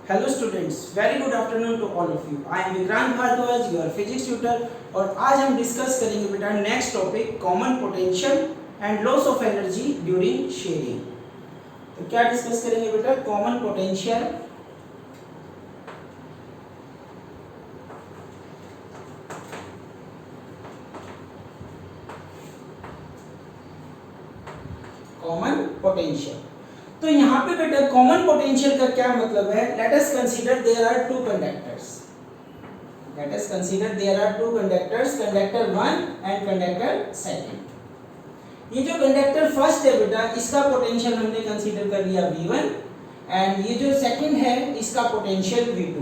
Hello students, very good afternoon to all of you. I am Vikrant Bhardwaj, your physics tutor. और आज हम discuss करेंगे बेटा next topic common potential and loss of energy during sharing. तो क्या discuss करेंगे बेटा? Common potential common potential. तो यहाँ पे बेटा कॉमन पोटेंशियल का क्या मतलब है? Let us consider there are two conductors. Let us consider there are two conductors, conductor 1 and conductor 2। ये जो कंडक्टर फर्स्ट है बेटा, इसका पोटेंशियल हमने कंसीडर कर लिया V1 एंड ये जो सेकंड है इसका पोटेंशियल V2।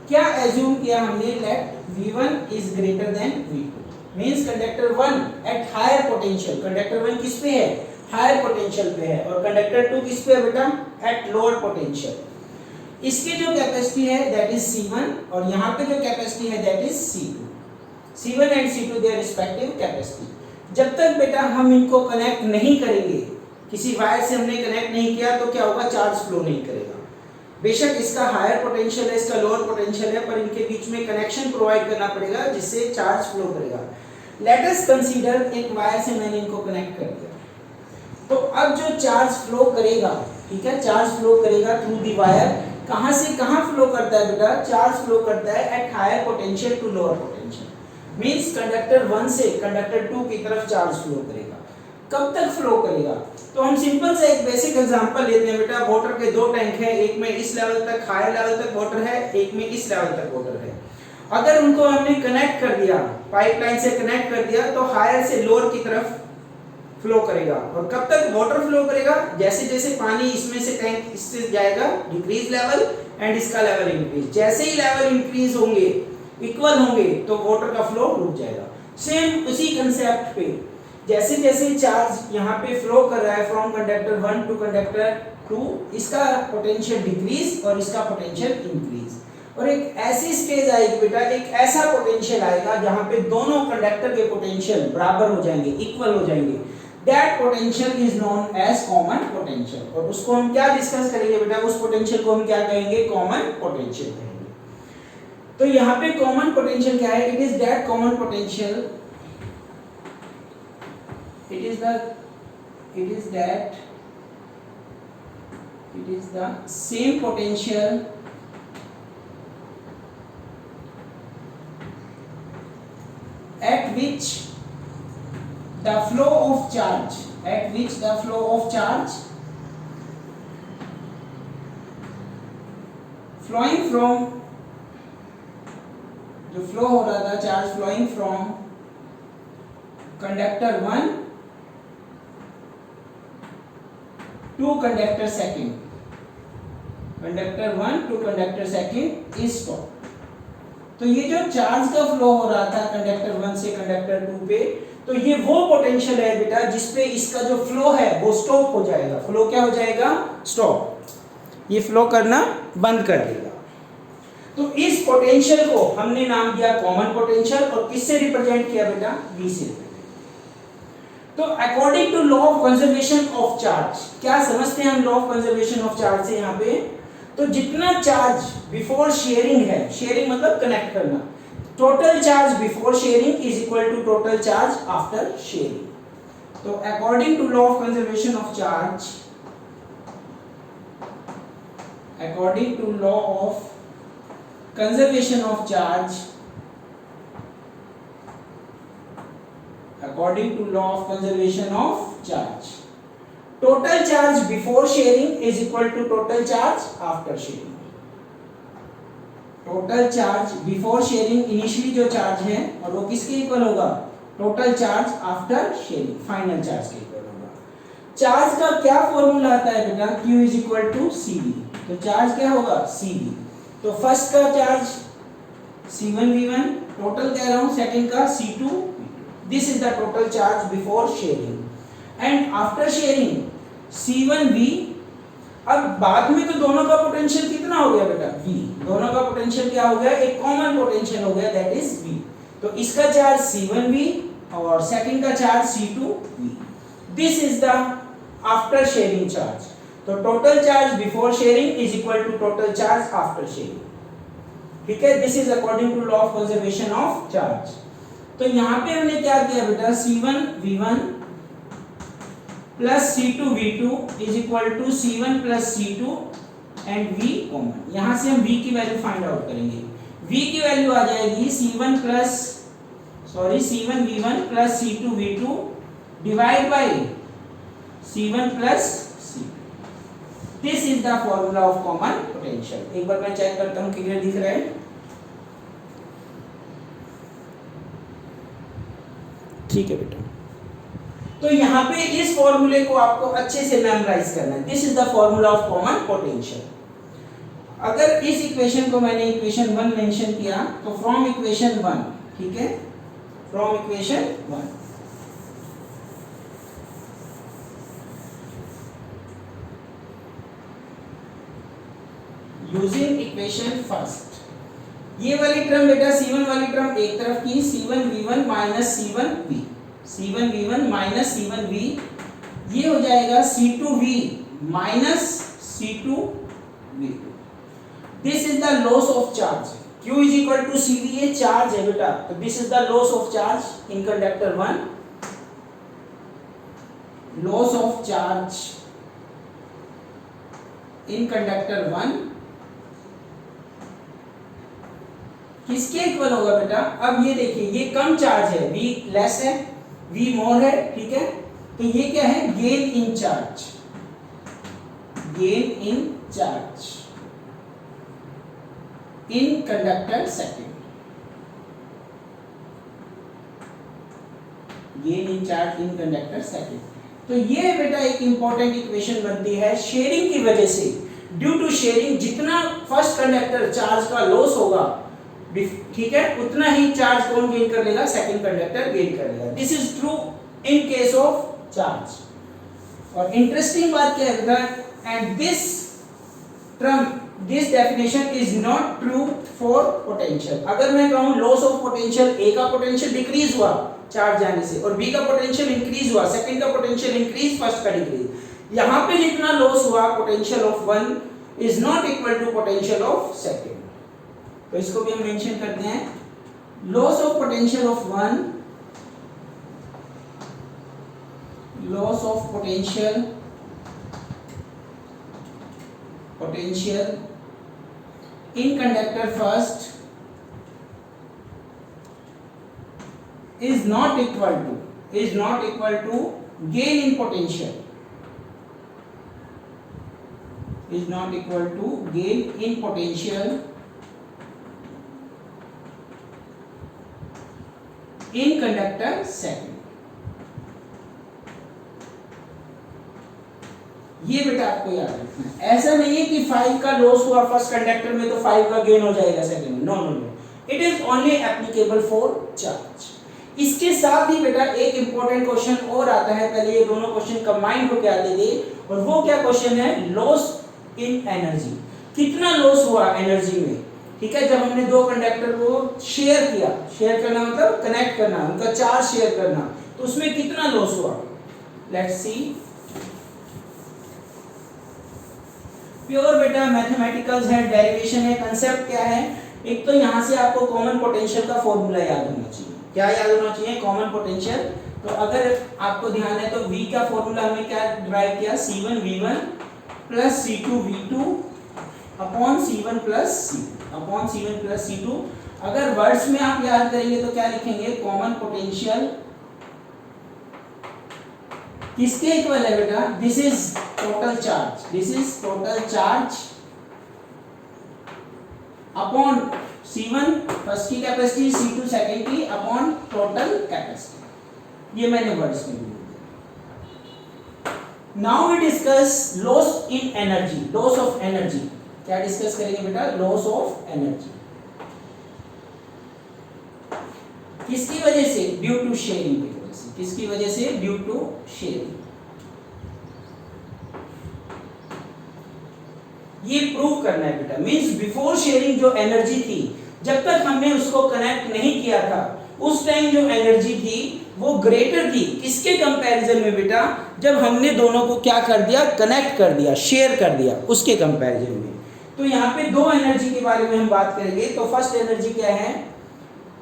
क्या एज्यूम किया हमने? Let V1 is greater than V2 means conductor 1 at higher potential. Conductor 1 किस पे है? हायर पोटेंशियल पे है। और कंडक्टर 2 किस पे है बेटा? At lower potential. इसकी जो कैपेसिटी है दैट इज C1 और यहाँ पे जो कैपेसिटी है that is C2। C1 and C2 their respective capacity. जब तक बेटा हम इनको कनेक्ट नहीं करेंगे, किसी वायर से हमने कनेक्ट नहीं किया तो क्या होगा? चार्ज फ्लो नहीं करेगा। बेशक इसका हायर पोटेंशियल है, इसका लोअर पोटेंशियल है, पर इनके बीच में कनेक्शन प्रोवाइड करना पड़ेगा जिससे चार्ज फ्लो करेगा। लेट अस कंसीडर एक वायर से मैंने इनको कनेक्ट कर दिया, तो अब जो चार्ज फ्लो करेगा, ठीक है, चार्ज फ्लो करेगा थ्रू दी वायर। कहां से कहां फ्लो करता है बेटा? चार्ज फ्लो करता है at higher potential to lower potential. Means conductor 1 से कंडक्टर 2 की तरफ चार्ज फ्लो करेगा। कब तक फ्लो करेगा? तो हम सिंपल से एक बेसिक एग्जांपल लेते हैं बेटा। वाटर के दो टैंक है, एक में इस लेवल तक हायर लेवल तक वाटर है, एक में इस लेवल तक वाटर है। अगर उनको हमने कनेक्ट कर दिया, पाइपलाइन से कनेक्ट कर दिया, तो हायर से लोअर की तरफ फ्लो करेगा। और कब तक वाटर फ्लो करेगा? जैसे जैसे पानी इसमें से टैंक इससे जाएगा, डिक्रीज लेवल एंड इसका लेवल इंक्रीज। जैसे ही लेवल इंक्रीज होंगे, इक्वल होंगे, तो वाटर का फ्लो रुक जाएगा। सेम उसी कंसेप्ट पे जैसे जैसे चार्ज यहाँ पे फ्लो कर रहा है फ्रॉम कंडक्टर 1 टू कंडक्टर 2, इसका पोटेंशियल डिक्रीज और इसका पोटेंशियल इंक्रीज। और एक ऐसी स्टेज आएगी बेटा, एक ऐसा पोटेंशियल आएगा जहां पे दोनों कंडक्टर के पोटेंशियल बराबर हो जाएंगे, इक्वल हो जाएंगे। That potential is known as common potential। और उसको हम क्या डिस्कस करेंगे बेटा? उस पोटेंशियल को हम क्या कहेंगे? कॉमन पोटेंशियल कहेंगे। तो यहाँ पे कॉमन पोटेंशियल क्या है? It is that common potential, it is the same potential at which the flow of charge flowing from, जो फ्लो हो रहा था charge flowing from conductor 1 to conductor 2, conductor 1 to conductor 2 is stop. तो ये जो charge का flow हो रहा था कंडक्टर 1 से कंडक्टर 2 पे, तो ये वो पोटेंशियल है बेटा जिसपे इसका जो फ्लो है वो स्टॉप हो जाएगा। फ्लो क्या हो जाएगा? स्टॉप। ये फ्लो करना बंद कर देगा। तो इस पोटेंशियल को हमने नाम दिया कॉमन पोटेंशियल। और किससे रिप्रेजेंट किया बेटा? V से। तो according to law of conservation of charge, क्या समझते हैं हम law of conservation of charge से यहाँ पे? तो जितना चार्ज बिफोर शेयरिंग है, शेयरिंग मतलब कनेक्ट करना, total charge before sharing is equal to total charge after sharing. तो according to law of conservation of charge, according to law of conservation of charge, according to law of conservation of charge, total charge before sharing is equal to total charge after sharing। total charge before sharing initially जो charge है, और वो किसके equal होगा? total charge after sharing, final charge के equal होगा। Charge का क्या फॉर्मूला आता है बेटा? Q is equal to CV। तो चार्ज क्या होगा? CV। तो फर्स्ट का चार्ज C1V1, टोटल कह रहा हूं, सेकंड का C2। This is the total charge before sharing and after sharing C1V। अब बाद में तो दोनों का पोटेंशियल कितना हो गया बेटा? V। दोनों का पोटेंशियल क्या हो गया? एक कॉमन पोटेंशियल हो गया, दैट इज V। तो इसका चार्ज C1V और सेकंड का charge C2V। This is the after sharing charge. तो total charge before sharing is equal to total charge after sharing, ठीक है। This is according to law of conservation of charge. तो यहाँ पे हमने क्या किया बेटा, C1V1 plus C2V2 is equal to C1 plus C2 and V common. यहाँ से हम V की वैल्यू फाइंड आउट करेंगे। V की वैल्यू आ जाएगी C1V1 plus C2V2 divide by C1 plus C2। This is the formula of common potential. एक बार मैं चेक करता हूँ क्लियर दिख रहा है, ठीक है बेटा। तो यहाँ पे इस फॉर्मूले को आपको अच्छे से मेमोराइज करना है। This is the formula of common potential. अगर इस इक्वेशन को मैंने इक्वेशन 1 मेंशन किया तो फ्रॉम इक्वेशन 1, ठीक है, from equation 1 using equation first, ये वाली टर्म बेटा C1 वाली टर्म एक तरफ की, C1V1 minus C1V minus C1V, ये हो जाएगा C2V minus C2V2। This is the loss of charge. Q is equal to CV, ये चार्ज है बेटा, तो this is the loss of charge in conductor 1, loss of charge in conductor 1 किसके equal होगा बेटा, अब ये देखिए ये कम चार्ज है, V लेस है, V मोर है, ठीक है। तो ये क्या है, gain in charge, gain in charge in conductor second, gain in charge in conductor second. तो ये बेटा एक इंपॉर्टेंट इक्वेशन बनती है शेयरिंग की वजह से। ड्यू टू शेयरिंग जितना फर्स्ट कंडक्टर चार्ज का लॉस होगा, ठीक है, उतना ही चार्ज कौन गेन कर लेगा, सेकंड कंडक्टर गेन कर लेगा। This is true in case of charge. और इंटरेस्टिंग बात क्या है बेटा, and this term, this definition is not true for potential. अगर मैं कहूं लॉस ऑफ पोटेंशियल, ए का पोटेंशियल डिक्रीज हुआ चार्ज जाने से और बी का पोटेंशियल इंक्रीज हुआ, सेकंड का पोटेंशियल इंक्रीज, फर्स्ट का डिक्रीज, यहां पे जितना लॉस हुआ potential of 1 is not equal to potential of second. तो इसको भी हम मेंशन करते हैं, loss of potential of 1, loss of potential in conductor first is not equal to gain in potential, is not equal to gain in potential in conductor second। ये बेटा आपको याद रखना है। ऐसा नहीं है कि 5 का लॉस हुआ फर्स्ट कंडक्टर में तो 5 का गेन हो जाएगा सेकंड में, no no no, it is only applicable for charge. इसके साथ ही बेटा एक इंपॉर्टेंट क्वेश्चन और आता है, पहले ये दोनों क्वेश्चन कंबाइंड होकर आते थे, और वो क्या क्वेश्चन है, लॉस इन एनर्जी। कितना लॉस हुआ एनर्जी में, ठीक है, जब हमने दो कंडक्टर को शेयर किया, शेयर करना मतलब कनेक्ट करना, उनका चार्ज शेयर करना, तो उसमें कितना लॉस हुआ। लेट्स सी, प्योर बेटा मैथमेटिकल्स है, डेरिवेशन है, कंसेप्ट क्या है। एक तो यहाँ से आपको कॉमन पोटेंशियल का फॉर्मूला याद होना चाहिए। क्या याद होना चाहिए, कॉमन पोटेंशियल। तो अगर आपको ध्यान है तो V का फॉर्मूला हमने क्या डिराइव किया, C1V1 plus C2V2 upon C1 plus C2। अगर वर्ड्स में आप याद करेंगे तो क्या लिखेंगे, कॉमन पोटेंशियल किसके इक्वल है बेटा, this is total charge, this is total charge upon C1 first की कैपेसिटी, C2 सेकंड की, अपॉन टोटल कैपेसिटी। ये मैंने वर्ड्स में लिख दिया। Now we discuss loss in energy, loss of energy. क्या डिस्कस करेंगे बेटा, लॉस ऑफ एनर्जी किसकी वजह से, ड्यू टू शेयरिंग की वजह से। किसकी वजह से, ड्यू टू शेयरिंग। ये प्रूव करना है बेटा, मींस बिफोर शेयरिंग जो एनर्जी थी, जब तक हमने उसको कनेक्ट नहीं किया था, उस टाइम जो एनर्जी थी वो ग्रेटर थी किसके कंपैरिजन में बेटा, जब हमने दोनों को क्या कर दिया, कनेक्ट कर दिया, शेयर कर दिया, उसके कंपैरिजन में। तो यहाँ पे दो एनर्जी के बारे में हम बात करेंगे। तो फर्स्ट एनर्जी क्या है,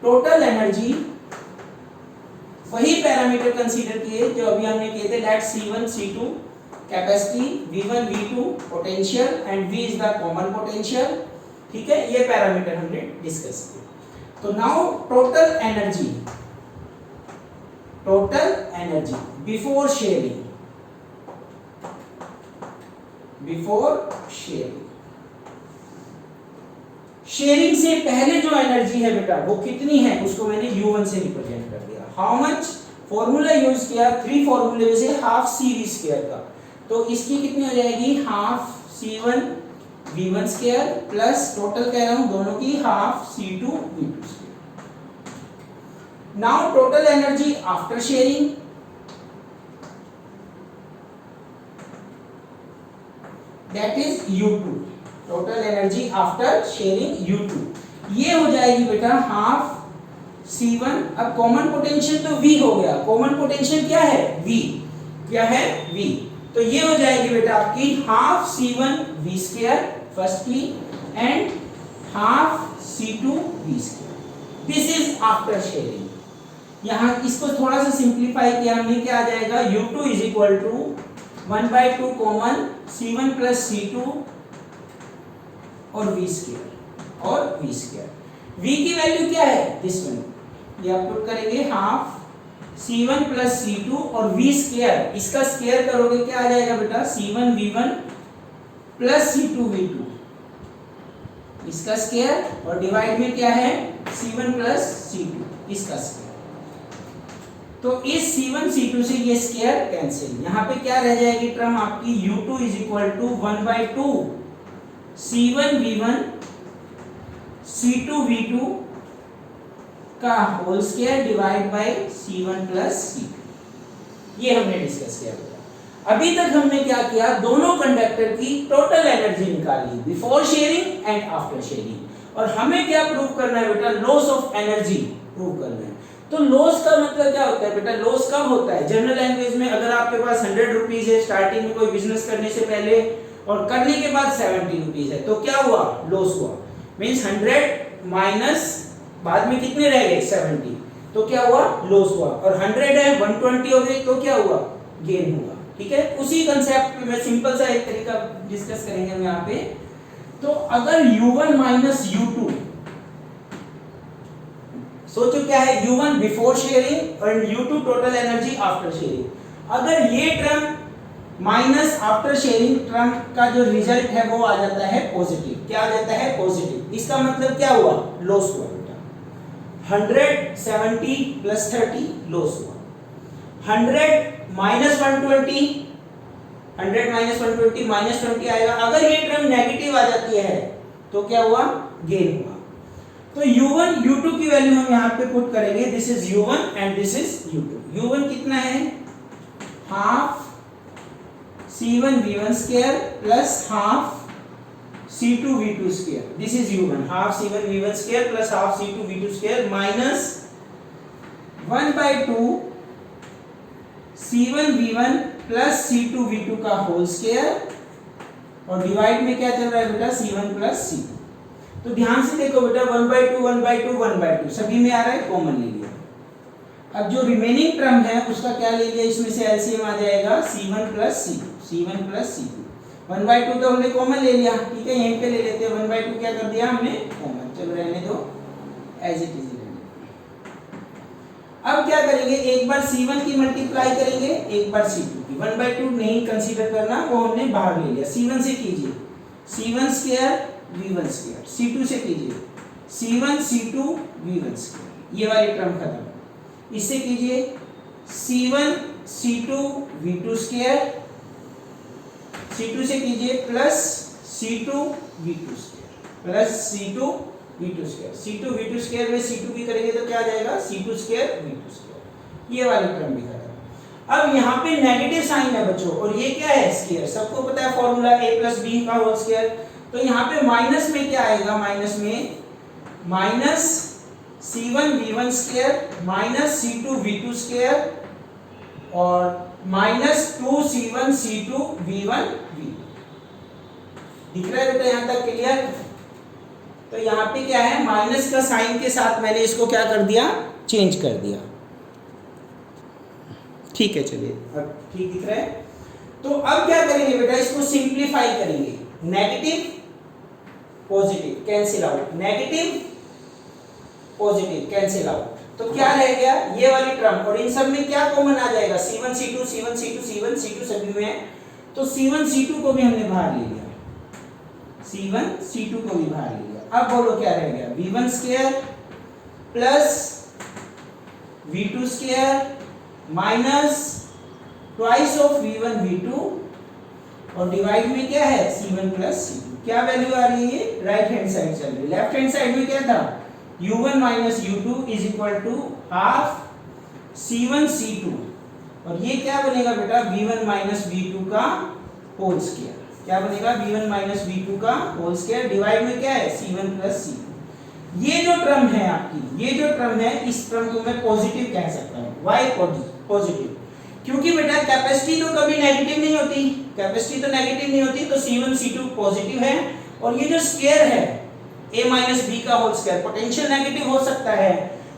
टोटल एनर्जी। वही पैरामीटर कंसीडर किए जो अभी हमने किए थे, let C1 C2 capacity, V1 V2 potential and V is the common potential. ठीक है, ये पैरामीटर हमने डिस्कस किए। तो now total energy before sharing, sharing से पहले जो एनर्जी है बेटा वो कितनी है, उसको मैंने U1 से रिप्रेजेंट कर दिया। हाउ मच, फॉर्मूला यूज किया 3 फॉर्मूले में से हाफ CV स्क्वायर का। तो इसकी कितनी हो जाएगी, half C1 V1 square plus total कह रहा हूं दोनों की half C2 V2 square. Now total energy after sharing, that is U2। Total energy after sharing U2 ये हो जाएगी बेटा हाफ C1। अब कॉमन पोटेंशियल तो V हो गया, कॉमन पोटेंशियल क्या है, V, क्या है V। तो ये हो जाएगी बेटा आपकी half C1 V square firstly and half C2 V square. This is after sharing. यहाँ इसको थोड़ा सा सिंप्लीफाई किया हमने, क्या आ जाएगा, U2 is equal to 1/2 common C1 plus C2 और V स्क्वायर। V की वैल्यू क्या है, दिस वन, ये आप पुट करेंगे हाफ C1 प्लस C2 और V स्क्वायर, इसका स्क्वायर करोगे क्या आ जाएगा बेटा, C1 V1 plus C2 V2, इसका स्क्वायर, और डिवाइड में क्या है C1 प्लस C2, इसका स्क्वायर। तो इस C1 C2 से ये स्क्वायर कैंसिल, यहाँ पे क्या रह जाएगी टर्म आपकी, U2 is equal to 1/2 C1 V1 C2 V2 का whole square divide by C1 plus C2। ये हमने डिस्कस किया बेटा। अभी तक हमने क्या किया, दोनों कंडक्टर की टोटल एनर्जी निकाली before sharing and after sharing. और हमें क्या प्रूव करना है बेटा, लॉस ऑफ एनर्जी प्रूव करना है। तो लॉस का मतलब क्या होता है बेटा, लॉस कब होता है, जनरल लैंग्वेज में अगर आपके पास 100 रुपीज है स्टार्टिंग में कोई बिजनेस करने से पहले और करने के बाद 70 रुपीज है, तो क्या हुआ, लॉस हुआ। मींस 100 माइनस बाद में कितने रह गए 70, तो क्या हुआ, लॉस हुआ। और 100 है 120 हो गई, तो क्या हुआ, गेन हुआ। ठीक है, उसी कंसेप्ट में सिंपल सा एक तरीका डिस्कस करेंगे हम यहाँ पे। तो अगर U1 माइनस U2, सोचो क्या है, U1 बिफोर शेयरिंग और U2 total energy after sharing. अगर ये term minus after sharing term का जो रिजल्ट है वो आ जाता है पॉजिटिव, क्या आ जाता है, पॉजिटिव, इसका मतलब क्या हुआ, लॉस हुआ बेटा। 170 प्लस 30 लॉस हुआ। 100 माइनस 120, 100 माइनस 120 माइनस 20 आएगा। अगर ये टर्म नेगेटिव आ जाती है तो क्या हुआ, गेन हुआ। तो U1 U2 की वैल्यू हम यहाँ पे पुट करेंगे, this is U1 and this is U2। U1 कितना है, half C1 V1 square plus half C2 V2 square, this is U1, half C1 V1 square plus half C2 V2 square minus 1/2 C1 V1 plus C2 V2 का whole square, और divide में क्या चल रहा है बेटा, C1 प्लस C2। तो ध्यान से देखो बेटा, 1/2 1/2 1/2 सभी में आ रहा है, कॉमन ले लिया। अब जो रिमेनिंग टर्म है उसका क्या ले लिया, इसमें से एलसीएम आ जाएगा C1 plus C2, C1 plus C2। 1/2 तो हमने कॉमन ले लिया, ठीक है, यहीं पे ले लेते हैं। 1/2 क्या कर दिया हमने, कॉमन, चलो रहने दो एज इट इज। अब क्या करेंगे, एक बार C1 की मल्टीप्लाई करेंगे, एक बार C2 की। 1/2 नहीं कंसीडर करना, वो हमने बाहर ले लिया। C1 से कीजिए C1 square V1 square, C2 से कीजिए C1 C2 V1 स्क्वायर, ये वाली टर्म खत्म। इससे कीजिए C1 C2 V2 square, C2 से कीजिए plus C2 V2 square plus C2 V2 square. C2 V2 square में C2 भी करेंगे तो क्या आ जाएगा, C2 स्क्वायर V2 स्क्वायर, ये वाली टर्म भी खत्म। अब यहाँ पे नेगेटिव साइन है बच्चों, और ये क्या है, स्क्वायर, सबको पता है फॉर्मूला a प्लस b का होल स्क्वायर। तो यहाँ पे माइनस में क्या आएगा, माइनस में minus C1 V1 square minus C2 V2 square और minus 2 C1 C2 V1 V। दिख रहा है बेटा यहां तक क्लियर? तो यहाँ पे क्या है, माइनस का साइन के साथ मैंने इसको क्या कर दिया, चेंज कर दिया। ठीक है, चलिए अब ठीक दिख रहा है। तो अब क्या करेंगे बेटा, इसको सिंप्लीफाई करेंगे। Negative positive cancel out, negative positive cancel out. तो क्या रह गया, ये वाली टर्म, और इन सब में क्या कॉमन आ जाएगा, C1 C2 C1 C2 C1 C2 सभी में है, तो C1 C2 को भी हमने बाहर ले लिया, C1 C2 को भी बाहर ले लिया। अब बोलो क्या रह गया, V1 square plus V2 square minus twice of V1 V2 और डिवाइड में क्या है, C1 प्लस C2। क्या वैल्यू आ रही है, राइट हैंड साइड चल रही है। लेफ्ट हैंड साइड में क्या था, U1 minus U2 is equal to half C1 C2, और ये क्या बनेगा बेटा, V1 माइनस V2 का होल स्क्वायर। क्या बनेगा, V1 माइनस V2 का होल स्क्वायर डिवाइड में क्या है, C1 प्लस C2। ये जो टर्म है आपकी, ये जो टर्म है, इस टर्म को मैं पॉजिटिव कह सकता हूँ। Why positive? क्योंकि बेटा कैपेसिटी तो कभी नेगेटिव नहीं होती, कैपेसिटी तो नेगेटिव नहीं होती, तो C1 C2 पॉजिटिव है, और ये जो स्क्वायर है a माइनस बी का होल स्क्वायर, पोटेंशियल नेगेटिव हो सकता है,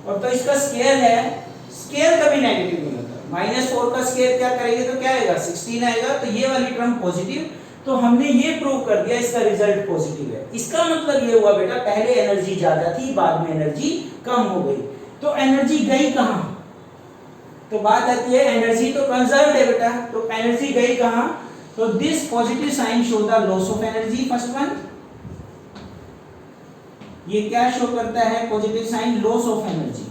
और तो इसका स्क्वायर है, स्क्वायर कभी नेगेटिव नहीं होता। -4 का स्क्वायर क्या करेंगे तो क्या आएगा, 16 आएगा, तो ये वाली टर्म पॉजिटिव। तो हमने ये प्रूव कर दिया, इसका रिजल्ट पॉजिटिव है। इसका मतलब ये हुआ बेटा, पहले एनर्जी ज्यादा थी, बाद में एनर्जी कम हो गई। तो एनर्जी गई कहां, तो बात आती है एनर्जी तो कंजर्व्ड है बेटा, तो एनर्जी गई कहां, तो this positive sign show the loss of energy, first one. ये क्या शो करता है, positive sign, loss of energy.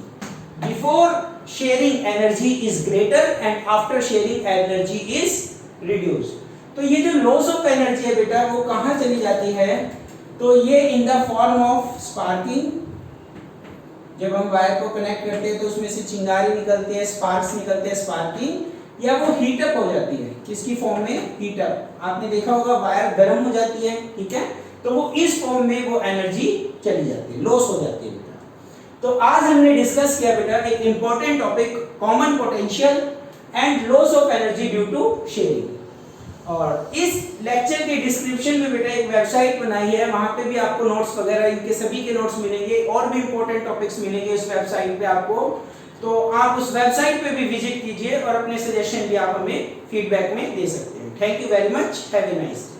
Before sharing energy is greater and after sharing energy is reduced. तो ये जो लॉस ऑफ एनर्जी है बेटा, वो कहां चली जाती है, तो ये in the form of sparking. जब हम वायर को कनेक्ट करते हैं तो उसमें से चिंगारी निकलते हैं, स्पार्क्स निकलते हैं, स्पार्किंग, या वो हीट अप हो जाती है, किसकी फॉर्म में, हीट अप। आपने देखा होगा वायर गर्म हो जाती है, ठीक है, तो वो इस फॉर्म में वो एनर्जी चली जाती है, लॉस हो जाती है बेटा। तो आज हमने डिस्कस किया बेटा एक important topic, common potential and loss of energy due to sharing. और इस लेक्चर के डिस्क्रिप्शन में बेटा एक वेबसाइट बनाई है, वहां पे भी आपको नोट्स वगैरह, इनके सभी के नोट्स मिलेंगे, और भी इंपॉर्टेंट टॉपिक्स मिलेंगे इस वेबसाइट पे आपको। तो आप उस वेबसाइट पे भी विजिट कीजिए और अपने सजेशन भी आप हमें फीडबैक में दे सकते हैं। Thank you very much, have a nice day.